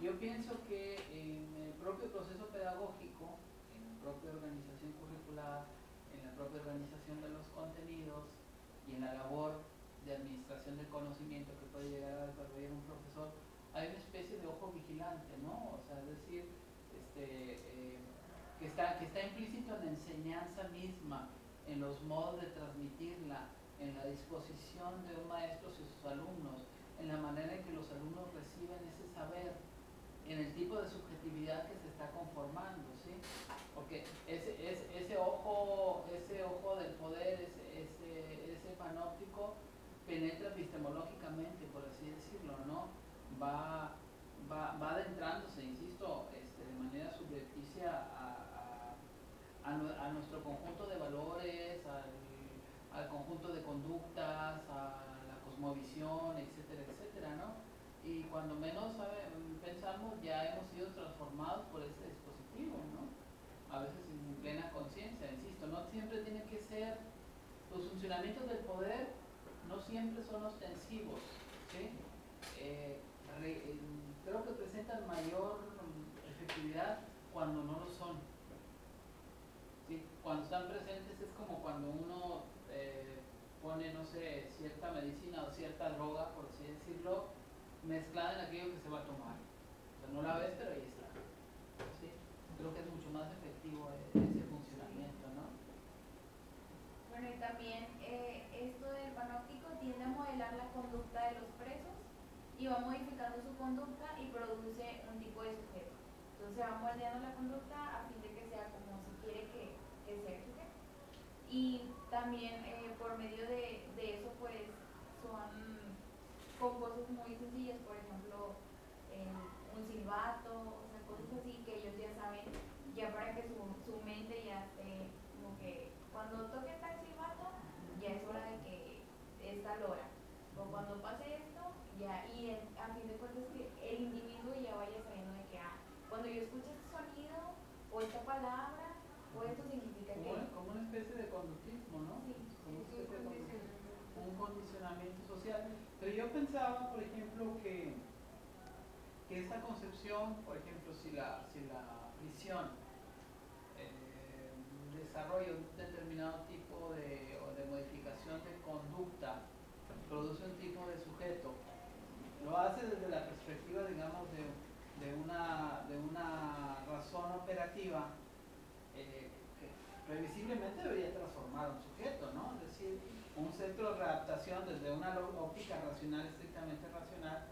yo pienso que en el propio proceso pedagógico, en la propia organización curricular, en la propia organización de los contenidos y en la labor de administración del conocimiento que puede llegar a desarrollar un profesor, hay una especie de ojo vigilante, ¿no? O sea, es decir, que está implícito en la enseñanza misma, en los modos de transmitirla, en la disposición de un maestro y sus alumnos, en la manera en que los alumnos reciben ese saber, en el tipo de subjetividad que se está conformando, ¿sí? Porque ese ojo del poder, ese panóptico penetra epistemológicamente, por así decirlo, ¿no? Va adentrándose, insisto, de manera subrepticia a nuestro conjunto de valores, al conjunto de conductas, a la cosmovisión, etcétera, etcétera, ¿no? Y cuando menos pensamos, ya hemos sido transformados por ese dispositivo, ¿no? A veces sin plena conciencia, insisto, no siempre tiene que ser, los funcionamientos del poder no siempre son ostensivos, ¿sí? Creo que presentan mayor efectividad cuando no lo son. ¿Sí? Cuando están presentes es como cuando uno pone, no sé, cierta medicina o cierta droga, por así decirlo, mezclada en aquello que se va a tomar. O sea, no la ves, pero ahí está. ¿Sí? Creo que es mucho más efectivo ese funcionamiento, ¿no? Bueno, y también esto del panóptico tiende a modelar la conducta de los presos y va modificando su conducta y produce un tipo de sujeto. Entonces va moldeando la conducta a fin de que sea como se quiere que sea el sujeto. Y también por medio de eso pues son con cosas muy sencillas, por ejemplo un silbato, o sea, cosas así que ellos ya saben, ya para que su mente ya esté como que cuando toque tal silbato ya es hora de que es tal hora, o cuando pase esto ya, y a fin de cuentas que el individuo ya vaya sabiendo de que cuando yo escuche este sonido o esta palabra o esto significa que como una especie de conductismo, ¿no? sí, Como una especie de condicionamiento. un condicionamiento social. Pero yo pensaba, por ejemplo, que esta concepción, por ejemplo, si la prisión desarrolla un determinado tipo o de modificación de conducta, produce un tipo de sujeto, lo hace desde la perspectiva, digamos, de una razón operativa, que previsiblemente debería transformar a un sujeto, ¿no? Es decir, un centro de readaptación desde una óptica racional, estrictamente racional,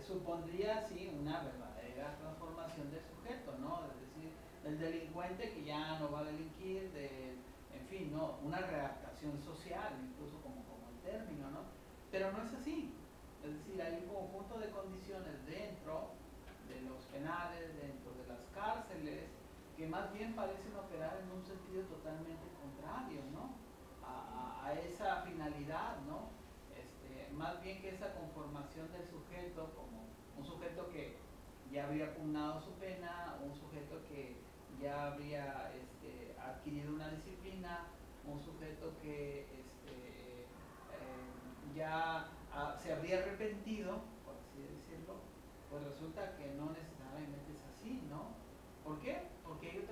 supondría, sí, una verdadera transformación del sujeto, ¿no? Es decir, del delincuente que ya no va a delinquir, en fin, ¿no? Una readaptación social, incluso como el término, ¿no? Pero no es así. Es decir, hay un conjunto de condiciones dentro de los penales, dentro de las cárceles, que más bien parecen operar en un sentido totalmente contrario, ¿no? A esa finalidad, ¿no? Más bien que esa conformación del sujeto como un sujeto que ya habría pugnado su pena, un sujeto que ya habría adquirido una disciplina, un sujeto que ya se habría arrepentido, por así decirlo, pues resulta que no necesariamente es así, ¿no? ¿Por qué? Porque hay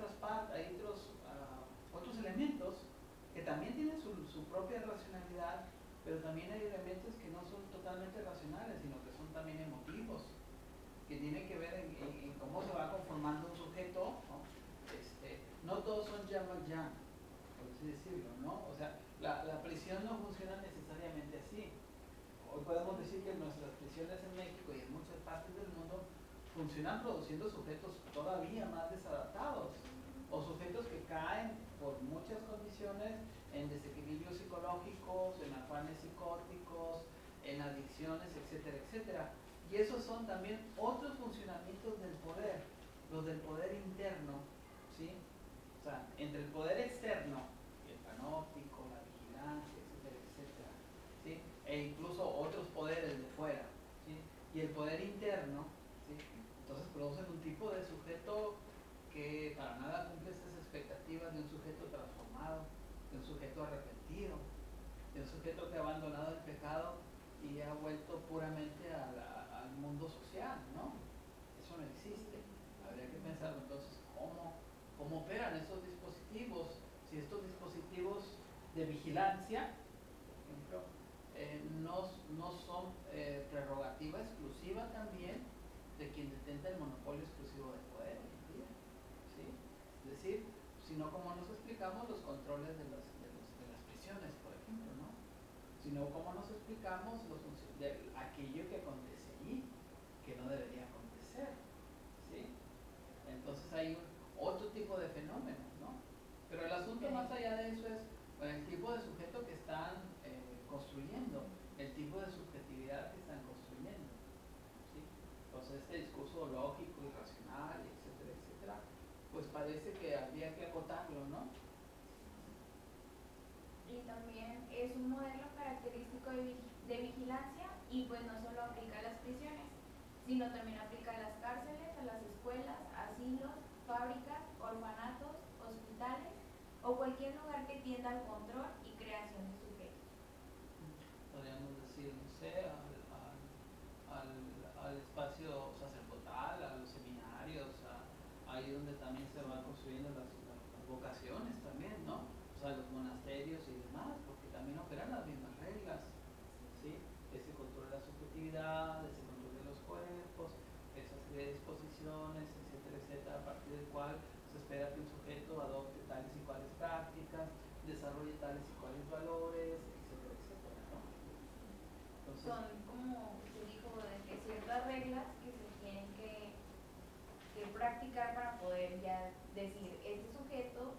otros elementos que también tienen su propia racionalidad, pero también hay elementos que no son totalmente racionales, sino que son también emotivos, que tienen que ver en cómo se va conformando un sujeto, ¿no? No todos son llama, por así decirlo, ¿no? O sea, la prisión no funciona necesariamente así. Hoy podemos decir que nuestras prisiones en México y en muchas partes del mundo funcionan produciendo sujetos todavía más desadaptados, o sujetos que caen por muchas condiciones en desequilibrios psicológicos, en afanes psicóticos, en adicciones, etcétera, etcétera. Y esos son también otros funcionamientos del poder, los del poder interno, ¿sí? O sea, entre el poder externo, el panóptico, la vigilancia, etcétera, etcétera, ¿sí? E incluso otros poderes de fuera, ¿sí? Y el poder interno, ¿sí? Entonces producen un tipo de sujeto que para nada cumple estas expectativas de un sujeto transformado, de un sujeto arrepentido, de un sujeto que ha abandonado el pecado y ha vuelto puramente al mundo social, ¿no? Eso no existe. Habría que pensar entonces cómo operan estos dispositivos, si estos dispositivos de vigilancia, por ejemplo, no son prerrogativa exclusiva también de quien detenta el monopolio exclusivo de poder hoy en día, ¿sí? Es decir, sino como nos explicamos los controles de las prisiones, por ejemplo, ¿no? Sino como nos explicamos aquello que acontece allí, que no debería acontecer, ¿sí? Entonces hay otro tipo de fenómenos, ¿no? Pero el asunto más allá de eso es el tipo de sujeto que están construyendo, el tipo de subjetividad que están construyendo, ¿sí? Entonces este discurso lógico y racional, etcétera, etcétera, pues parece que habría que acotarlo, ¿no? Y también es un modelo característico de vigilancia y pues no solo aplica a las prisiones, sino también aplica a las cárceles, a las escuelas, asilos, fábricas, orfanatos, hospitales o cualquier lugar que tienda al control y creación de sujetos. Podríamos decir, no sé, al espacio sacerdotal, a los seminarios, ahí donde también se van construyendo las vocaciones también, ¿no? O sea, los monasterios y demás, porque también operan las mismas reglas, ¿sí? Ese control de la subjetividad, ese control de los cuerpos, esa serie de disposiciones, etcétera, etcétera, a partir del cual se espera que un sujeto adopte tales y cuales prácticas, desarrolle tales y cuales valores, etcétera, etcétera, ¿no? Entonces, son como se dijo de que ciertas reglas que se tienen que practicar para poder ya decir este sujeto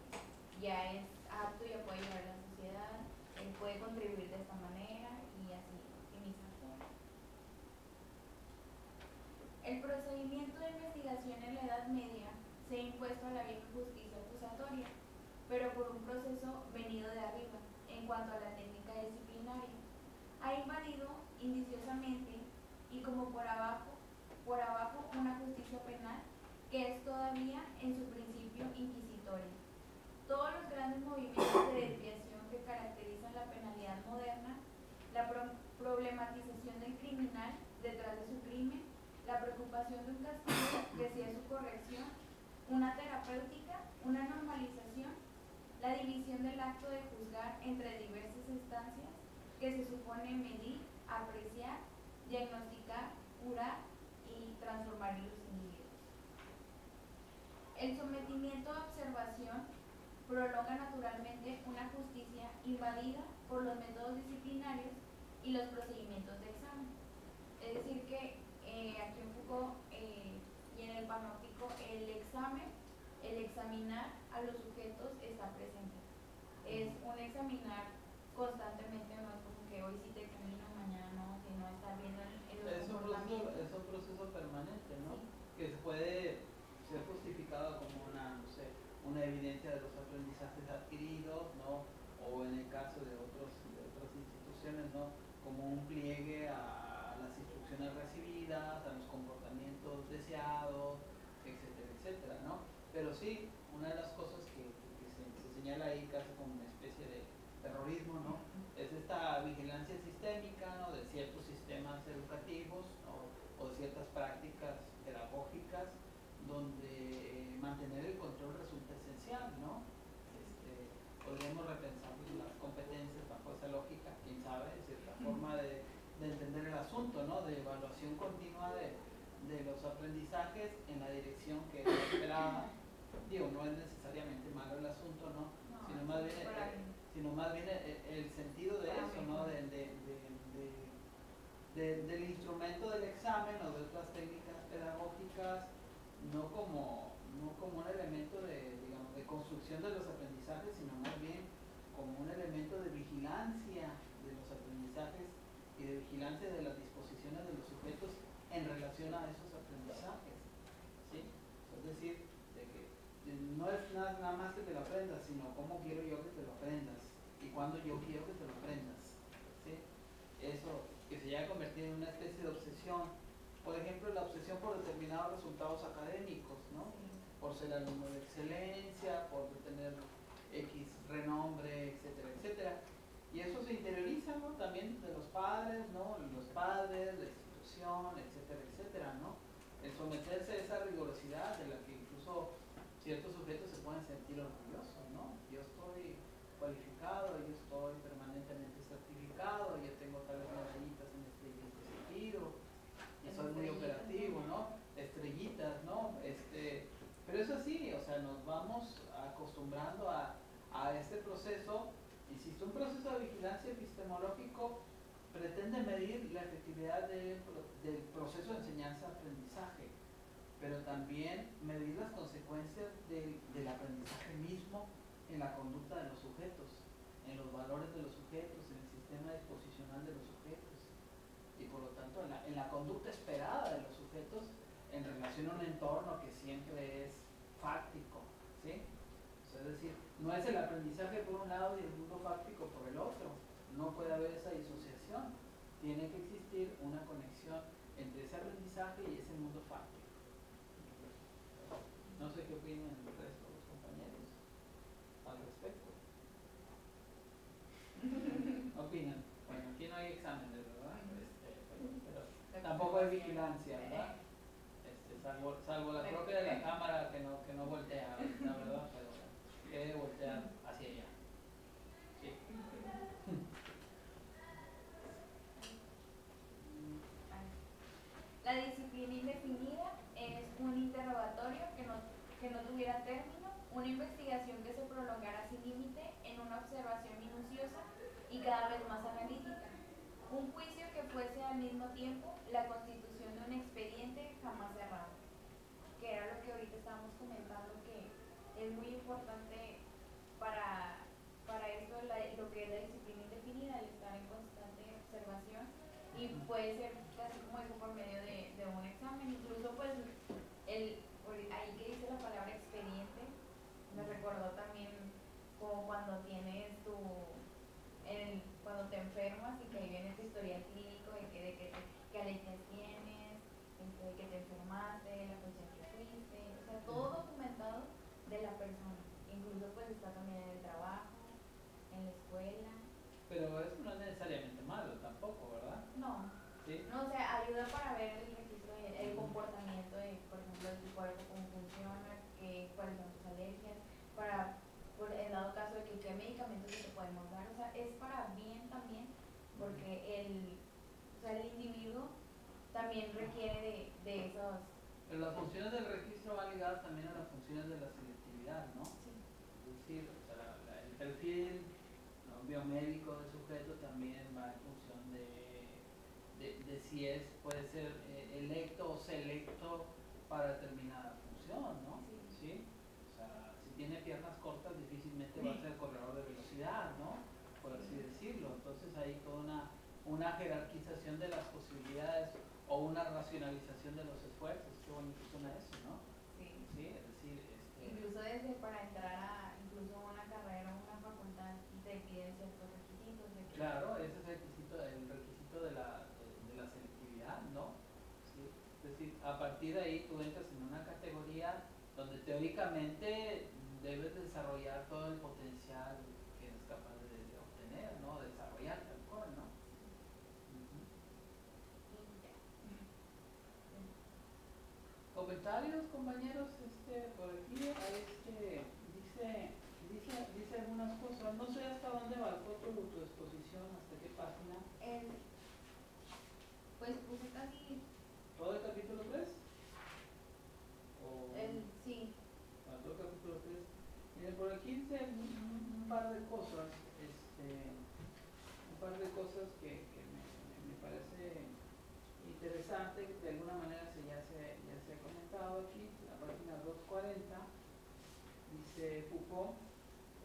ya es apto, ya puede llevar a la sociedad, él puede contribuir de esta manera y así optimizar todo. El procedimiento de investigación en la Edad Media se ha impuesto a la vieja justicia acusatoria, pero por un proceso venido de arriba en cuanto a la técnica disciplinaria. Ha invadido indiciosamente y como por abajo una justicia penal que es todavía en su principio inquisitoria. Todos los grandes movimientos de desviación que caracterizan la penalidad moderna, la problematización del criminal detrás de su crimen, la preocupación de un castigo que sea su corrección, una terapéutica, una normalización, la división del acto de juzgar entre diversas instancias que se supone medir, apreciar, diagnosticar, curar y transformar en los individuos. El sometimiento a observación prolonga naturalmente una justicia invadida por los métodos disciplinarios y los procedimientos de examen. Es decir que aquí en Foucault y en el panóptico el examen, el examinar a los sujetos está presente. Es un examinar constantemente, no es como que hoy sí te examino, mañana no, sino estar viendo en los comportamientos. Es un proceso permanente, ¿no? Sí. Que puede ser justificado como una evidencia de los aprendizajes adquiridos, ¿no? O en el caso de otras instituciones, ¿no? Como un pliegue a las instrucciones recibidas, a los comportamientos deseados, etcétera, etcétera, ¿no? Pero sí, una de las cosas que se señala ahí casi como una especie de terrorismo, ¿no? Es esta vigilancia sistémica, ¿no? De ciertos sistemas educativos, ¿no? O de ciertas prácticas pedagógicas donde mantener el control resulta esencial, ¿no? Podríamos repensar las competencias bajo esa lógica, quién sabe, es cierta forma de entender el asunto, ¿no? De evaluación continua de los aprendizajes en la dirección que es esperada. Digo, no es necesariamente malo el asunto, ¿no? Sino más bien el sentido de eso, ¿no? Del instrumento del examen o de otras técnicas pedagógicas, no como un elemento de construcción de los aprendizajes, sino más bien como un elemento de vigilancia de los aprendizajes y de vigilancia de las disposiciones de los sujetos en relación a esos aprendizajes, ¿sí? Es decir, de que no es nada más que te lo aprendas, sino cómo quiero yo que te lo aprendas y cuándo yo quiero que te lo aprendas, ¿sí? Eso que se llega a convertir en una especie de obsesión. Por ejemplo, la obsesión por determinados resultados académicos, ¿no? Por ser alumno de excelencia, por tener X renombre, etcétera, etcétera. Y eso se interioriza, ¿no? También de los padres, ¿no? Los padres, la institución, etcétera, etcétera, ¿no? el someterse a esa rigurosidad de la que incluso ciertos sujetos se pueden sentir orgullosos, ¿no? Yo estoy cualificado, yo estoy permanentemente certificado, yo tengo tales medallitas en este y este sentido, y soy muy operativo, ¿no? Estrellitas, ¿no? Pero eso sí, o sea, nos vamos acostumbrando a este proceso. Insisto, un proceso de vigilancia epistemológico pretende medir la efectividad del proceso de enseñanza-aprendizaje, pero también medir las consecuencias del aprendizaje mismo en la conducta de los sujetos, en los valores de los sujetos, en el sistema disposicional de los sujetos, y por lo tanto en la conducta esperada de los sujetos en relación a un entorno que siempre es fáctico, ¿sí? O sea, es decir, no es el aprendizaje por un lado y el mundo fáctico por el otro. No puede haber esa disociación. Tiene que existir una conexión entre ese aprendizaje y ese mundo fáctico. No sé qué opinan el resto de los compañeros al respecto. ¿Opinan? Bueno, aquí no hay exámenes, ¿verdad? Pero tampoco hay vigilancia, ¿verdad? Salvo la propia de la cámara que no voltea, la verdad, pero que debe voltear hacia allá. Sí. La disciplina indefinida es un interrogatorio que no tuviera término, una investigación que se prolongara sin límite en una observación minuciosa y cada vez más analítica. Un juicio que fuese al mismo tiempo la constitución de un expediente jamás cerrado, que era lo que ahorita estábamos comentando, que es muy importante para esto, lo que es la disciplina indefinida, el estar en constante observación, y puede ser casi como dijo por medio de un examen. Incluso pues ahí que dice la palabra expediente me recordó también como cuando tienes cuando te enfermas y que ahí viene tu historial clínico de qué alergias tienes, de que te enfermaste, la fecha en que fuiste, o sea, todo documentado de la persona. Incluso pues está también en el trabajo, en la escuela. Pero eso no es necesariamente malo tampoco, ¿verdad? No. ¿Sí? No, o sea, ayuda para ver el registro, el comportamiento de, por ejemplo, de tu cuerpo, cómo funciona, cuáles son tus alergias, en dado caso de que qué medicamentos te podemos dar. O sea, es para bien también, porque el individuo también requiere de esos. Pero las funciones del registro van ligadas también a las funciones de la selectividad, ¿no? Sí. Es decir, o sea, el perfil biomédico del sujeto también va en función de si puede ser electo o selecto para determinada función, ¿no? Sí. ¿Sí? O sea, si tiene piernas cortas difícilmente va a ser corredor de velocidad, ¿no? Por así decirlo. Entonces hay toda una jerarquización de las posibilidades o una racionalización de los esfuerzos. Qué bonito suena eso, ¿no? Sí. Sí, es decir, incluso desde para entrar a incluso una carrera o una facultad te piden ciertos requisitos. Claro, ese es el requisito de la selectividad, ¿no? ¿Sí? Es decir, a partir de ahí tú entras en una categoría donde teóricamente debes desarrollar todo el potencial que eres capaz de obtener, ¿no? Desarrollar tal cual, ¿no? Comentarios, compañeros, por aquí dice algunas cosas. No sé hasta dónde va tu exposición, hasta qué página. Pues puse casi. ¿Todo el capítulo 3? Sí. Todo el capítulo 3. Miren, por aquí dice un par de cosas, que me parece interesante, de alguna manera ya se ha comentado aquí, la página 240, dice Foucault,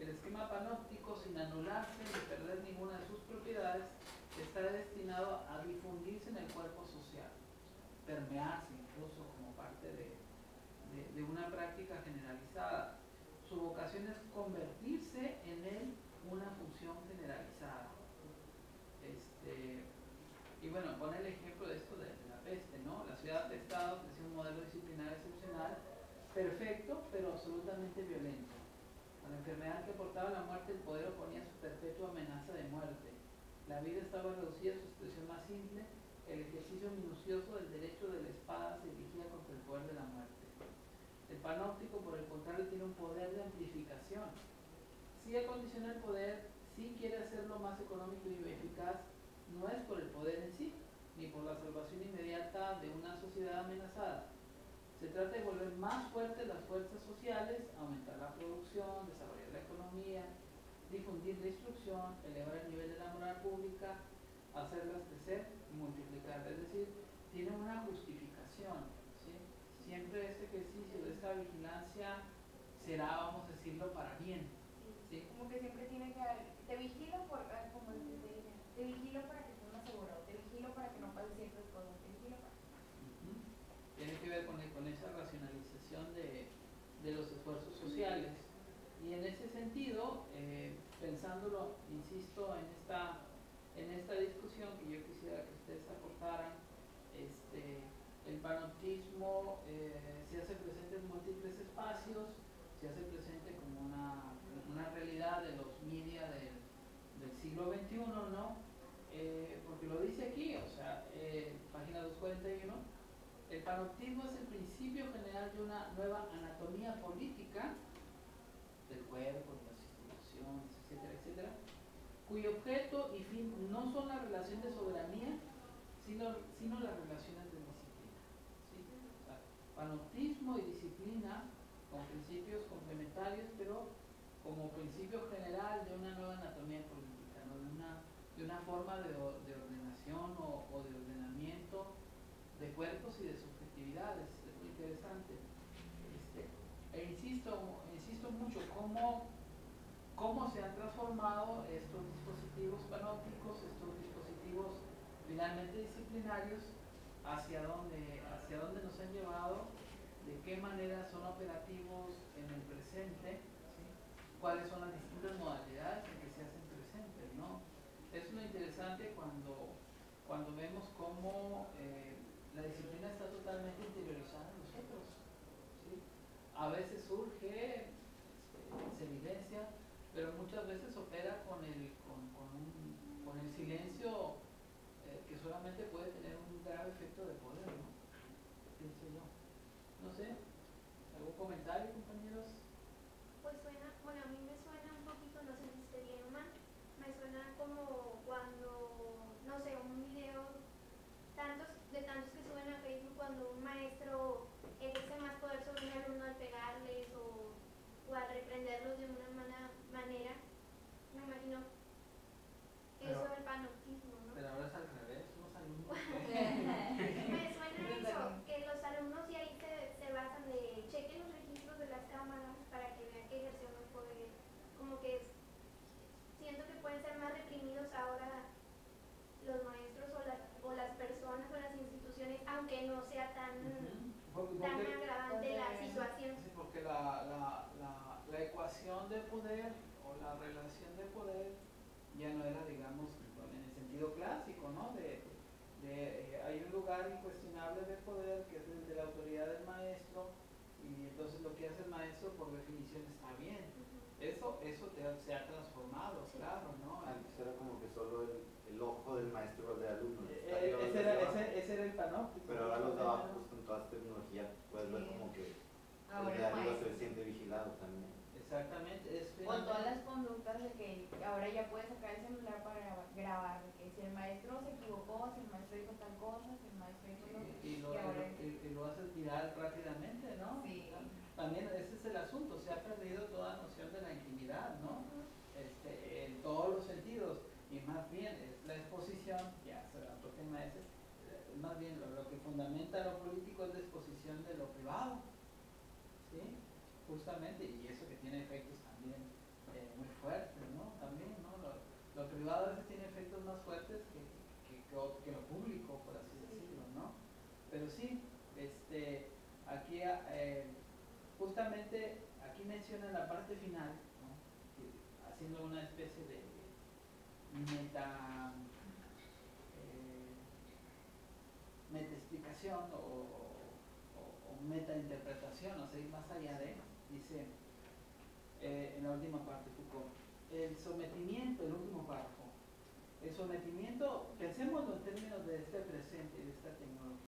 el esquema panóptico, sin anularse ni perder ninguna de sus propiedades, está destinado a difundirse en el cuerpo social, permearse incluso como parte de una práctica generalizada. Su vocación es convertirse en él una función generalizada. Y bueno, pone el ejemplo de esto de la peste, ¿no? La ciudad atestada ofreció un modelo disciplinar excepcional, perfecto, pero absolutamente violento. A la enfermedad que portaba la muerte, el poder oponía su perpetua amenaza de muerte. La vida estaba reducida a su expresión más simple, el ejercicio minucioso del derecho de la espada se dirigía contra El panóptico, por el contrario, tiene un poder de amplificación. Sí acondiciona el poder, sí quiere hacerlo más económico y eficaz, no es por el poder en sí, ni por la salvación inmediata de una sociedad amenazada. Se trata de volver más fuertes las fuerzas sociales, aumentar la producción, desarrollar la economía, difundir la instrucción, elevar el nivel de la moral pública, hacerlas crecer y multiplicar. Es decir, tiene una justificación, ¿sí? Siempre este ejercicio de esta vigilancia será, vamos a decirlo, para bien, ¿sí? Como que siempre tiene que haber, te vigilo por, como te dije, te vigilo para que estés más seguro, te vigilo para que no pasen ciertas cosas, te vigilo para... Tiene que ver con esa racionalización de los esfuerzos sociales. Y en ese sentido, pensándolo, insisto, en esta discusión que yo quisiera que ustedes aportaran, el panoptismo se hace presente en múltiples espacios, se hace presente como una realidad de los media del siglo XXI, ¿no? Porque lo dice aquí, o sea, página 241, el panoptismo es el principio general de una nueva anatomía política del cuerpo, de las instituciones, etcétera, etcétera, cuyo objeto y fin no son la relación de soberanía, sino las relaciones de disciplina. ¿Sí? O sea, panoptismo y disciplina con principios complementarios, pero como principio general de una nueva anatomía política, ¿no? de una forma de ordenación o de ordenamiento de cuerpos y de subjetividades. Es muy interesante. Insisto mucho cómo se han transformado estos dispositivos panópticos, estos dispositivos finalmente disciplinarios, hacia dónde nos han llevado, de qué manera son operativos en el presente, ¿sí? Cuáles son las distintas modalidades en que se hacen presentes, ¿no? Es muy interesante cuando vemos cómo la disciplina está totalmente interiorizada en nosotros, ¿sí? A veces surge, se evidencia, pero muchas veces opera con el silencio que solamente puede tener un grave efecto de poder, ¿no? Pienso yo. No sé, ¿algún comentario, compañeros? Pues suena, bueno, a mí me suena un poquito, no sé si esté bien o mal, me suena como cuando, no sé, un video, de tantos que suben a Facebook, cuando un maestro ejerce más poder sobre un alumno al pegarles o al reprenderlos de una mala manera, me imagino eso del panoptismo, ¿no? Pero ahora es al revés, los alumnos. Me suena eso, que los alumnos y ahí se basan de chequen los registros de las cámaras para que vean que ejercemos poder, como que siento que pueden ser más reprimidos ahora los maestros o las personas o las instituciones, aunque no sea tan agravante la situación. Sí, porque la ecuación de poder o la relación de poder ya no era, digamos, en el sentido clásico, ¿no? Hay un lugar incuestionable de poder que es el de la autoridad del maestro, y entonces lo que hace el maestro por definición está bien. Eso se ha transformado, claro, ¿no? Antes era como que solo el ojo del maestro o del alumno. Ese era el panóptico. Pero ahora los de abajo, pues con toda esta tecnología, puedes ver como que el de arriba se siente vigilado también. Exactamente. O todas las conductas de que ahora ya puedes sacar el celular para grabar, de que si el maestro se equivocó, si el maestro dijo tal cosa, si el maestro dijo lo y lo haces viral rápidamente, ¿no? Sí. También ese es el asunto, se ha perdido toda noción de la intimidad, ¿no? En todos los sentidos, y más bien es la exposición, ya será otro tema ese, más bien lo que fundamenta lo político es la exposición de lo privado, ¿sí? Justamente, y eso que tiene efectos también muy fuertes, ¿no? También, ¿no? Lo privado a veces tiene efectos más fuertes que lo público, por así decirlo, ¿no? Pero sí, aquí justamente aquí menciona la parte final, ¿no? Haciendo una especie de meta explicación o meta interpretación, o sea, ir más allá de, dice en la última parte Foucault, el sometimiento, el último párrafo, el sometimiento, pensémoslo en términos de este presente,